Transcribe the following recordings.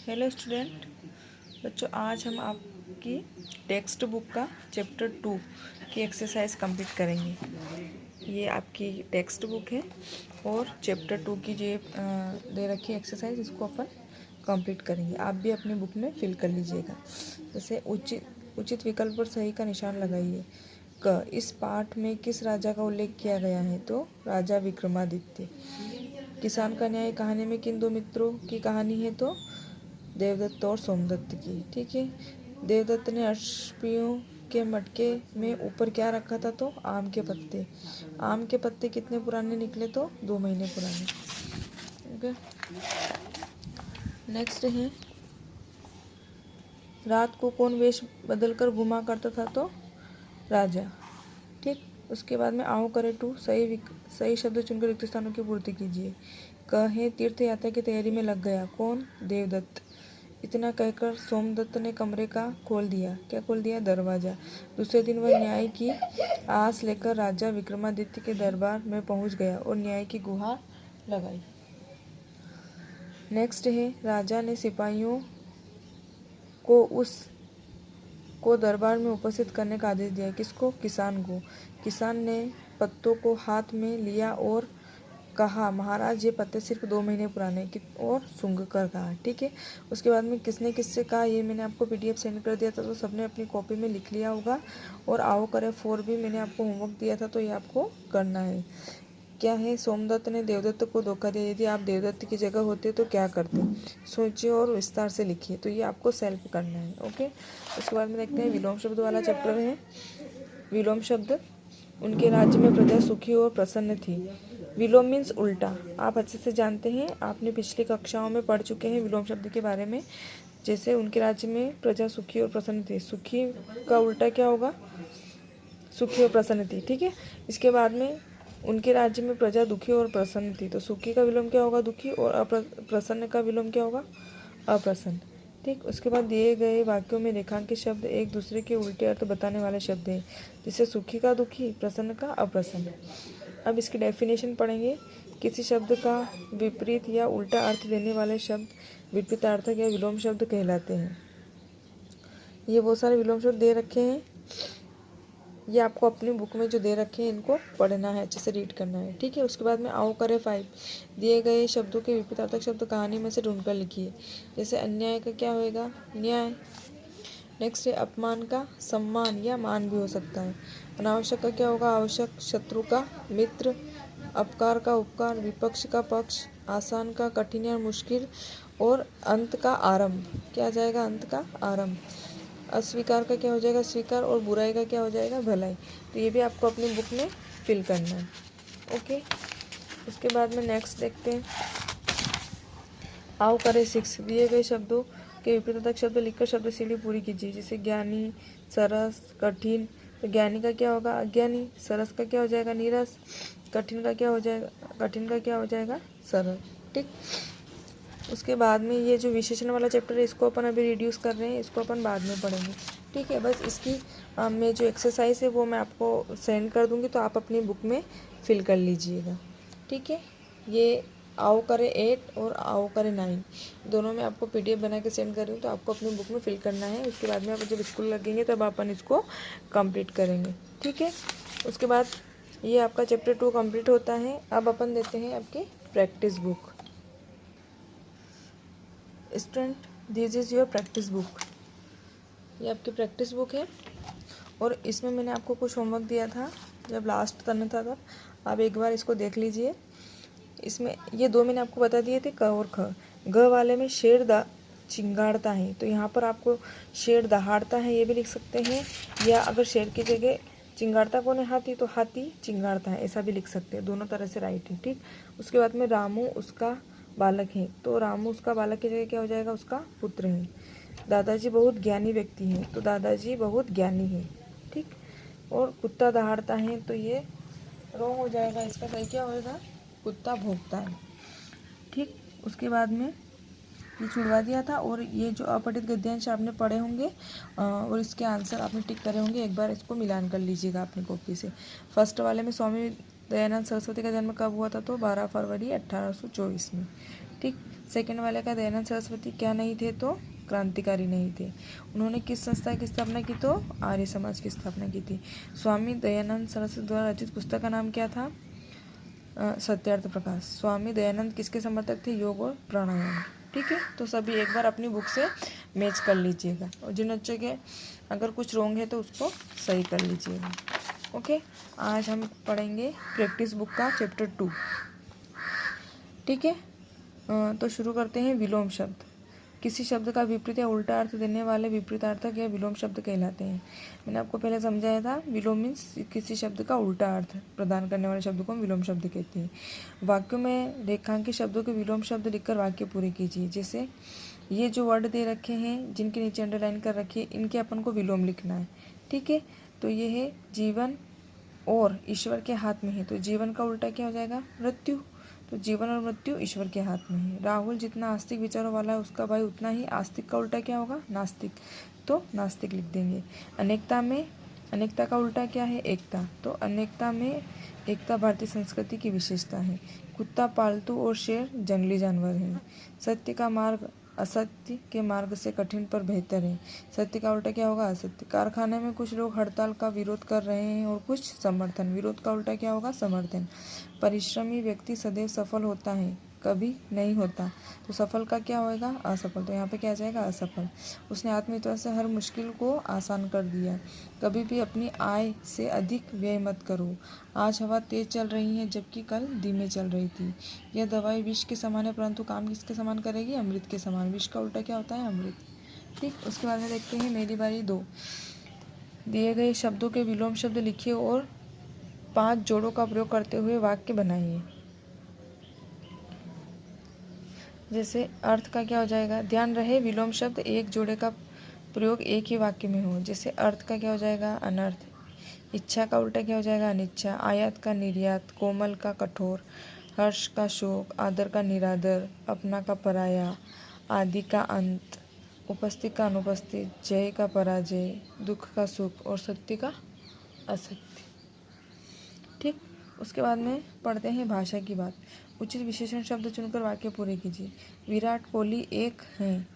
Hello student बच्चों, आज हम आपकी टेक्स्ट बुक का चैप्टर 2 की एक्सरसाइज कंप्लीट करेंगे। ये आपकी टेक्स्ट बुक है और चैप्टर 2 की जो दे रखी है एक्सरसाइज, इसको अपन कंप्लीट करेंगे। आप भी अपनी बुक में फिल कर लीजिएगा। जैसे उचित विकल्प पर सही का निशान लगाइए। इस पाठ में किस राजा का उल्लेख किया गया है? तो राजा विक्रमादित्य। किसान का न्याय कहानी में किन दो मित्रों की कहानी है? तो देवदत्त और सोमदत्त की। ठीक है। देवदत्त ने अश्वियों के मटके में ऊपर क्या रखा था? तो आम के पत्ते। आम के पत्ते कितने पुराने निकले? तो 2 महीने पुराने। ओके, नेक्स्ट है, रात को कौन वेश बदलकर घुमा करता था? तो राजा। ठीक। उसके बाद में आओ करे 2 सही शब्द चुनकर रिक्त स्थानों की पूर्ति कीजिए। कहे तीर्थ यात्रा की तैयारी में लग गया। कौन? देवदत्त। इतना कहकर सोमदत्त ने कमरे का खोल दिया। क्या खोल दिया? दरवाजा। दूसरे दिन वह न्याय की आस लेकर राजा विक्रमादित्य के दरबार में पहुंच गया और न्याय की गुहार लगाई। नेक्स्ट है, राजा ने सिपाहियों को दरबार में उपस्थित करने का आदेश दिया। किसको? किसान को। किसान ने पत्तों को हाथ में लिया और कहा, महाराज ये पत्ते सिर्फ 2 महीने पुराने, और सूंघ कर कहा। ठीक है। उसके बाद में किसने किससे कहा, ये मैंने आपको PDF सेंड कर दिया था, तो सबने अपनी कॉपी में लिख लिया होगा। और आओ करे 4 भी मैंने आपको होमवर्क दिया था, तो ये आपको करना है। क्या है? सोमदत्त ने देवदत्त को धोखा दिया। यदि आप देवदत्त की जगह होते तो क्या करते? सोचिए और विस्तार से लिखिए। तो ये आपको सेल्फ करना है। ओके। उसके बाद में देखते हैं, विलोम शब्द वाला चैप्टर है। विलोम शब्द। उनके राज्य में प्रजा सुखी और प्रसन्न थी। विलोम मीन्स उल्टा। आप अच्छे से जानते हैं, आपने पिछली कक्षाओं में पढ़ चुके हैं विलोम शब्द के बारे में। जैसे उनके राज्य में प्रजा सुखी और प्रसन्न थी, सुखी का उल्टा क्या होगा? सुखी और प्रसन्न थी। ठीक है। इसके बाद में उनके राज्य में प्रजा दुखी और प्रसन्न थी, तो सुखी का विलोम क्या होगा? दुखी। और प्रसन्न का विलोम क्या होगा? अप्रसन्न। ठीक। उसके बाद दिए गए वाक्यों में रेखांकित शब्द एक दूसरे के उल्टे अर्थ बताने वाले शब्द हैं, जैसे सुखी का दुखी, प्रसन्न का अप्रसन्न। अब इसकी डेफिनेशन पढ़ेंगे। किसी शब्द का विपरीत या उल्टा अर्थ देने वाले शब्द विपरीतार्थक या विलोम शब्द कहलाते हैं। ये बहुत सारे विलोम शब्द दे रखे हैं। ये आपको अपनी बुक में जो दे रखे हैं इनको पढ़ना है, अच्छे से रीड करना है। ठीक है। उसके बाद में आओ करे 5, दिए गए शब्दों के विपरीतार्थक शब्द कहानी में से ढूंढकर लिखिए। जैसे अन्याय का क्या होएगा? न्याय। नेक्स्ट है, अपमान का सम्मान या मान भी हो सकता है। अनावश्यक का क्या होगा? आवश्यक। शत्रु का मित्र। अपकार का उपकार। विपक्ष का पक्ष। आसान का कठिन या मुश्किल। और अंत का आरंभ। क्या आ जाएगा? अंत का आरंभ। अस्वीकार का क्या हो जाएगा? स्वीकार। और बुराई का क्या हो जाएगा? भलाई। तो ये भी आपको अपनी बुक में फिल करना है। ओके। उसके बाद में नेक्स्ट देखते हैं, आओ करे 6, दिए गए शब्दों के विपरीतार्थक शब्द लिखकर शब्द सीढ़ी पूरी कीजिए। जैसे ज्ञानी, सरस, कठिन। तो ज्ञानी का क्या होगा? अज्ञानी। सरस का क्या हो जाएगा? नीरस। कठिन का क्या हो जाएगा? कठिन का क्या हो जाएगा? सरल। ठीक। उसके बाद में ये जो विशेषण वाला चैप्टर है, इसको अपन अभी रिड्यूस कर रहे हैं, इसको अपन बाद में पढ़ेंगे। ठीक है। बस इसकी में जो एक्सरसाइज है वो मैं आपको सेंड कर दूंगी, तो आप अपनी बुक में फिल कर लीजिएगा। ठीक है। ये आओ करे 8 और आओ करे 9 दोनों में आपको PDF बना के सेंड कर रही हूँ, तो आपको अपनी बुक में फिल करना है। उसके बाद में आप जब स्कूल लगेंगे तब अपन इसको कंप्लीट करेंगे। ठीक है। उसके बाद ये आपका चैप्टर 2 कंप्लीट होता है। अब अपन देते हैं आपकी practice book. Student, this is your practice book. ये आपकी प्रैक्टिस बुक है और इसमें मैंने आपको कुछ होमवर्क दिया था जब लास्ट टर्म था तब। आप एक बार इसको देख लीजिए। इसमें ये 2 मैंने आपको बता दिए थे, क और ख। ग वाले में शेर चिंगाड़ता है, तो यहाँ पर आपको शेर दहाड़ता है ये भी लिख सकते हैं, या अगर शेर की जगह चिंगाड़ता कौन है? हाथी, तो हाथी चिंगाड़ता है ऐसा भी लिख सकते हैं। दोनों तरह से राइट है। ठीक। उसके बाद में रामू उसका बालक है, तो रामू उसका बालक की जगह क्या हो जाएगा? उसका पुत्र है। दादाजी बहुत ज्ञानी व्यक्ति हैं, तो दादाजी बहुत ज्ञानी है। ठीक। और कुत्ता दहाड़ता है, तो ये रॉन्ग हो जाएगा, इसका सही क्या होएगा? कुत्ता भौंकता है। ठीक। उसके बाद में ये छुड़वा दिया था, और ये जो अपठित गद्यांश आपने पढ़े होंगे और इसके आंसर आपने टिक करे होंगे, एक बार इसको मिलान कर लीजिएगा अपनी कॉपी से। फर्स्ट वाले में स्वामी दयानंद सरस्वती का जन्म कब हुआ था? तो 12 फरवरी 1824 में। ठीक। सेकंड वाले का दयानंद सरस्वती क्या नहीं थे, तो क्रांतिकारी नहीं थे। उन्होंने किस संस्था की स्थापना की, तो आर्य समाज की स्थापना की थी। स्वामी दयानंद सरस्वती द्वारा रचित पुस्तक का नाम क्या था, सत्यार्थ प्रकाश। स्वामी दयानंद किसके समर्थक थे, योग और प्राणायाम। ठीक है, तो सभी एक बार अपनी बुक से मैच कर लीजिएगा और जिन बच्चों के अगर कुछ रॉन्ग है तो उसको सही कर लीजिएगा। ओके, आज हम पढ़ेंगे प्रैक्टिस बुक का चैप्टर 2। ठीक है, तो शुरू करते हैं। विलोम शब्द। किसी शब्द का विपरीत या उल्टा अर्थ देने वाले विपरीतार्थक या विलोम शब्द कहलाते हैं। मैंने आपको पहले समझाया था, विलोम मीन्स किसी शब्द का उल्टा अर्थ प्रदान करने वाले शब्द को हम विलोम शब्द कहते हैं। वाक्यों में रेखांकित शब्दों के विलोम शब्द लिखकर वाक्य पूरे कीजिए। जैसे ये जो वर्ड दे रखे हैं, जिनके नीचे अंडरलाइन कर रखी है, इनके अपन को विलोम लिखना है। ठीक है, तो ये है जीवन और ईश्वर के हाथ में है, तो जीवन का उल्टा क्या हो जाएगा, मृत्यु। तो जीवन और मृत्यु ईश्वर के हाथ में है। राहुल जितना आस्तिक विचारों वाला है उसका भाई उतना ही आस्तिक का उल्टा क्या होगा, नास्तिक, तो नास्तिक लिख देंगे। अनेकता में, अनेकता का उल्टा क्या है, एकता, तो अनेकता में एकता भारतीय संस्कृति की विशेषता है। कुत्ता पालतू और शेर जंगली जानवर है। सत्य का मार्ग असत्य के मार्ग से कठिन पर बेहतर है। सत्य का उल्टा क्या होगा, असत्य। कारखाने में कुछ लोग हड़ताल का विरोध कर रहे हैं और कुछ समर्थन। विरोध का उल्टा क्या होगा, समर्थन। परिश्रमी व्यक्ति सदैव सफल होता है, कभी नहीं होता, तो सफल का क्या होएगा, असफल। तो यहाँ पे क्या आ जाएगा, असफल। उसने आत्मविश्वास से हर मुश्किल को आसान कर दिया। कभी भी अपनी आय से अधिक व्यय मत करो। आज हवा तेज चल रही है जबकि कल धीमे चल रही थी। यह दवाई विष के समान है परंतु काम किसके समान करेगी, अमृत के समान। विष का उल्टा क्या होता है, अमृत। ठीक, उसके बाद में देखते हैं मेरी बारी 2। दिए गए शब्दों के विलोम शब्द लिखिए और 5 जोड़ों का प्रयोग करते हुए वाक्य बनाइए। जैसे अर्थ का क्या हो जाएगा, ध्यान रहे विलोम शब्द एक जोड़े का प्रयोग एक ही वाक्य में हो। जैसे अर्थ का क्या हो जाएगा, अनर्थ। इच्छा का उल्टा क्या हो जाएगा, अनिच्छा। आयात का निर्यात, कोमल का कठोर, हर्ष का शोक, आदर का निरादर, अपना का पराया, आदि का अंत, उपस्थित का अनुपस्थित, जय का पराजय, दुख का सुख और सत्य का असत्य। ठीक, उसके बाद में पढ़ते हैं भाषा की बात। उचित विशेषण शब्द चुनकर वाक्य पूरे कीजिए। विराट कोहली एक हैं,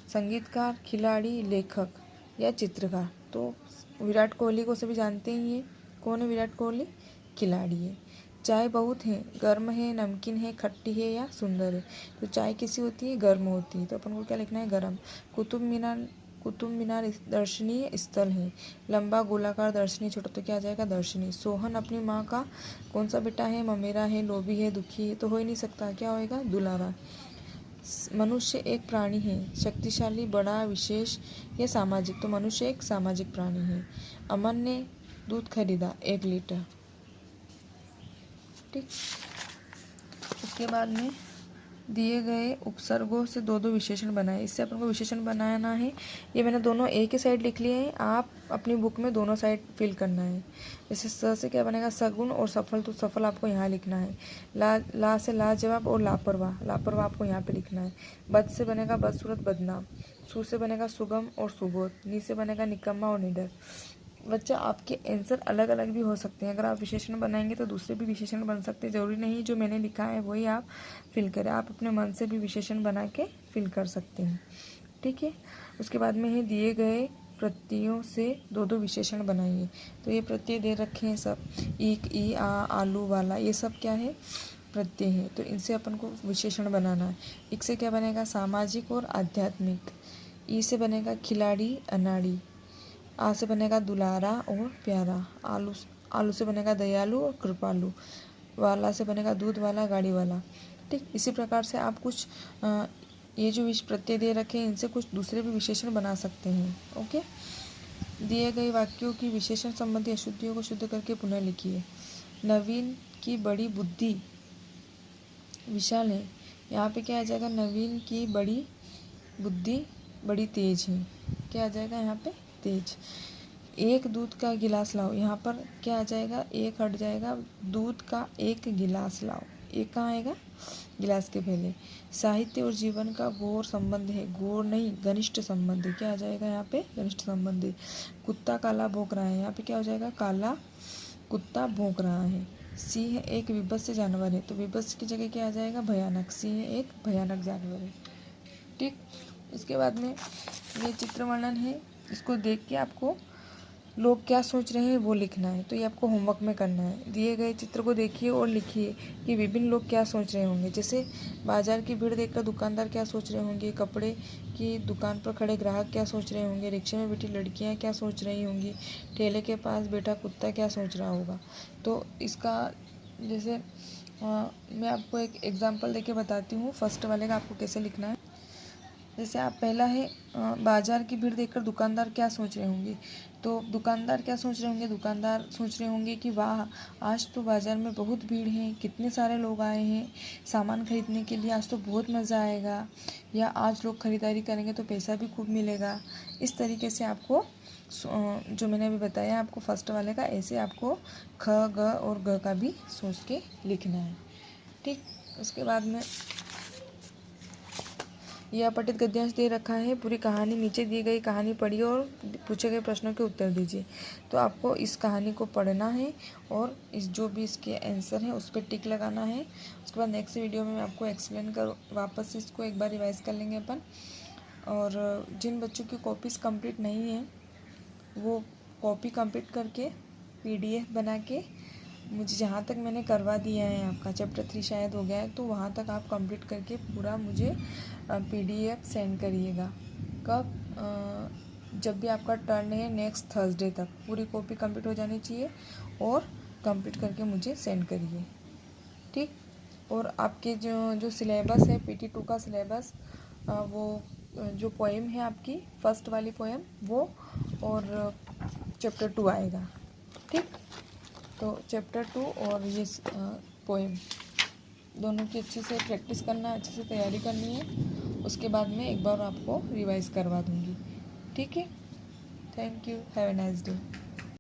संगीतकार, खिलाड़ी, लेखक या चित्रकार। तो विराट कोहली को सभी जानते ही हैं, कौन है विराट कोहली, खिलाड़ी है। चाय बहुत है, गर्म है, नमकीन है, खट्टी है या सुंदर है। तो चाय कैसी होती है, गर्म होती है, तो अपन को क्या लिखना है, गर्म। कुतुब मीनार दर्शनीय स्थल है। लंबा गोलाकार दर्शनीय छोटा, तो क्या आ जाएगा, दर्शनीय। सोहन अपनी माँ का कौन सा बेटा है, ममेरा है, लोभी है, दुखी है, तो हो ही नहीं सकता, क्या होएगा, दुलारा। मनुष्य एक प्राणी है, शक्तिशाली, बड़ा, विशेष या सामाजिक, तो मनुष्य एक सामाजिक प्राणी है। अमन ने दूध खरीदा 1 लीटर। ठीक, उसके बाद में दिए गए उपसर्गों से 2-2 विशेषण बनाए। इससे अपन को विशेषण बनाना है। ये मैंने दोनों एक ही साइड लिख लिए हैं, आप अपनी बुक में दोनों साइड फिल करना है। जैसे स से क्या बनेगा, सगुण और सफल, तो सफल आपको यहाँ लिखना है। ला से लाजवाब और लापरवाह, लापरवाह आपको यहाँ पे लिखना है। बद से बनेगा बदसूरत, बदनाम। सु से बनेगा सुगम और सुबोध। नी से बनेगा निकम्मा और निडर। बच्चा आपके आंसर अलग अलग भी हो सकते हैं। अगर आप विशेषण बनाएंगे तो दूसरे भी विशेषण बन सकते हैं, ज़रूरी नहीं जो मैंने लिखा है वही आप फिल करें। आप अपने मन से भी विशेषण बना के फिल कर सकते हैं। ठीक है, उसके बाद में है दिए गए प्रत्ययों से 2-2 विशेषण बनाइए। तो ये प्रत्यय दे रखे हैं सब, ईक, ई, आ, आलू वाला, ये सब क्या है, प्रत्यय है। तो इनसे अपन को विशेषण बनाना है। इक से क्या बनेगा, सामाजिक और आध्यात्मिक। ई से बनेगा खिलाड़ी, अनाड़ी। आ से बनेगा दुलारा और प्यारा। आलू से बनेगा दयालु और कृपालु। वाला से बनेगा दूध वाला, गाड़ी वाला। ठीक, इसी प्रकार से आप कुछ ये जो प्रत्यय दे रखे हैं इनसे कुछ दूसरे भी विशेषण बना सकते हैं। ओके, दिए गए वाक्यों की विशेषण संबंधी अशुद्धियों को शुद्ध करके पुनः लिखिए। नवीन की बड़ी बुद्धि विशाल है। यहाँ पे क्या आ जाएगा, नवीन की बड़ी बुद्धि बड़ी तेज है। क्या आ जाएगा यहाँ पे, तेज। एक दूध का गिलास लाओ, यहाँ पर क्या आ जाएगा, एक हट जाएगा, दूध का 1 गिलास लाओ। एक कहाँ आएगा, गिलास के पहले। साहित्य और जीवन का घोर संबंध है, घोर नहीं घनिष्ठ संबंध है। क्या आ जाएगा यहाँ पे, घनिष्ठ संबंध है। कुत्ता काला भौंक रहा है, यहाँ पे क्या हो जाएगा, काला कुत्ता भौंक रहा है। सिंह एक विभत्स जानवर है, तो विभत्स की जगह क्या आ जाएगा, भयानक। सिंह एक भयानक जानवर है। ठीक, इसके बाद में ये चित्र वर्णन है, इसको देख के आपको लोग क्या सोच रहे हैं वो लिखना है। तो ये आपको होमवर्क में करना है। दिए गए चित्र को देखिए और लिखिए कि विभिन्न लोग क्या सोच रहे होंगे। जैसे बाजार की भीड़ देखकर दुकानदार क्या सोच रहे होंगे, कपड़े की दुकान पर खड़े ग्राहक क्या सोच रहे होंगे, रिक्शे में बैठी लड़कियां क्या सोच रही होंगी, ठेले के पास बैठा कुत्ता क्या सोच रहा होगा। तो इसका जैसे मैं आपको एक एग्जाम्पल देके बताती हूँ फर्स्ट वाले का आपको कैसे लिखना है। जैसे आप पहला है बाजार की भीड़ देखकर दुकानदार क्या सोच रहे होंगे। तो दुकानदार क्या सोच रहे होंगे, दुकानदार सोच रहे होंगे कि वाह, आज तो बाज़ार में बहुत भीड़ है, कितने सारे लोग आए हैं सामान खरीदने के लिए, आज तो बहुत मज़ा आएगा, या आज लोग खरीदारी करेंगे तो पैसा भी खूब मिलेगा। इस तरीके से आपको जो मैंने अभी बताया आपको फर्स्ट वाले का, ऐसे आपको ख ग और ग का भी सोच के लिखना है। ठीक, उसके बाद में यह अपठित गद्यांश दे रखा है, पूरी कहानी नीचे दी गई कहानी पढ़िए और पूछे गए प्रश्नों के उत्तर दीजिए। तो आपको इस कहानी को पढ़ना है और इस जो भी इसके आंसर हैं उस पर टिक लगाना है। उसके बाद नेक्स्ट वीडियो में मैं आपको एक्सप्लेन कर वापस से इसको एक बार रिवाइज कर लेंगे अपन। और जिन बच्चों की कॉपीज़ कंप्लीट नहीं है वो कॉपी कंप्लीट करके PDF बना के मुझे जहाँ तक मैंने करवा दिया है, आपका चैप्टर 3 शायद हो गया है, तो वहाँ तक आप कंप्लीट करके पूरा मुझे PDF सेंड करिएगा। कब, जब भी आपका टर्न है नेक्स्ट थर्सडे तक पूरी कॉपी कंप्लीट हो जानी चाहिए और कंप्लीट करके मुझे सेंड करिए। ठीक, और आपके जो सिलेबस है PT2 का सिलेबस, वो जो पोएम है आपकी फर्स्ट वाली पोएम वो और चैप्टर 2 आएगा। ठीक, तो चैप्टर 2 और ये पोएम दोनों की अच्छे से प्रैक्टिस करना, अच्छे से तैयारी करनी है। उसके बाद में एक बार आपको रिवाइज करवा दूँगी। ठीक है, thank you, have a nice day.